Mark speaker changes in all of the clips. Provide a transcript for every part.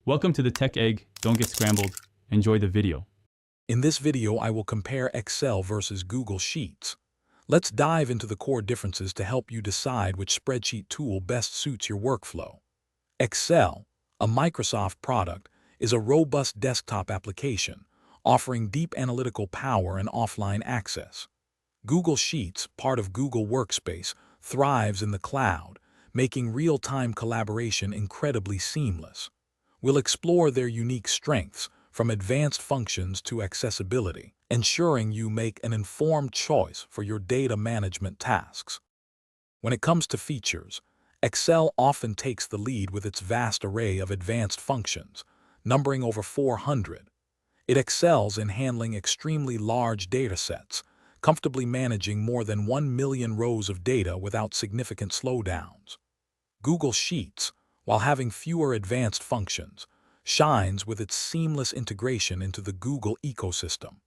Speaker 1: Welcome to the Tech Egg. Don't get scrambled. Enjoy the video.
Speaker 2: In this video, I will compare Excel versus Google Sheets. Let's dive into the core differences to help you decide which spreadsheet tool best suits your workflow. Excel, a Microsoft product, is a robust desktop application, offering deep analytical power and offline access. Google Sheets, part of Google Workspace, thrives in the cloud, making real-time collaboration incredibly seamless. We'll explore their unique strengths, from advanced functions to accessibility, ensuring you make an informed choice for your data management tasks. When it comes to features, Excel often takes the lead with its vast array of advanced functions, numbering over 400. It excels in handling extremely large datasets, comfortably managing more than 1 million rows of data without significant slowdowns. Google Sheets, while having fewer advanced functions, shines with its seamless integration into the Google ecosystem.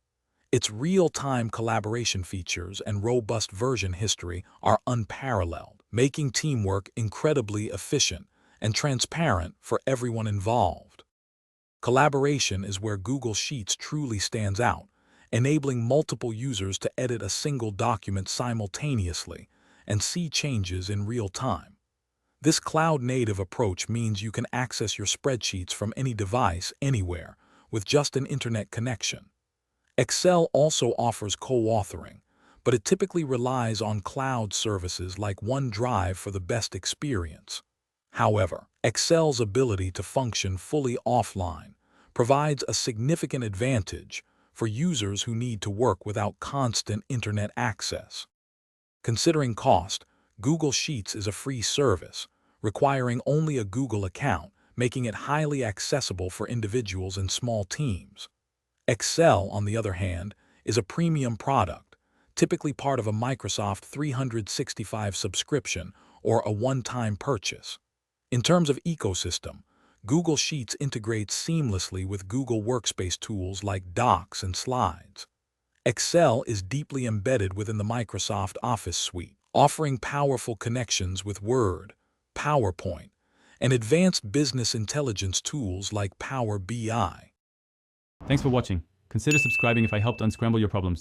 Speaker 2: Its real-time collaboration features and robust version history are unparalleled, making teamwork incredibly efficient and transparent for everyone involved. Collaboration is where Google Sheets truly stands out, enabling multiple users to edit a single document simultaneously and see changes in real time. This cloud-native approach means you can access your spreadsheets from any device, anywhere, with just an internet connection. Excel also offers co-authoring, but it typically relies on cloud services like OneDrive for the best experience. However, Excel's ability to function fully offline provides a significant advantage for users who need to work without constant internet access. Considering cost, Google Sheets is a free service, requiring only a Google account, making it highly accessible for individuals and small teams. Excel, on the other hand, is a premium product, typically part of a Microsoft 365 subscription or a one-time purchase. In terms of ecosystem, Google Sheets integrates seamlessly with Google Workspace tools like Docs and Slides. Excel is deeply embedded within the Microsoft Office suite, offering powerful connections with Word, PowerPoint, and advanced business intelligence tools like Power BI.
Speaker 1: Thanks for watching. Consider subscribing if I helped unscramble your problems.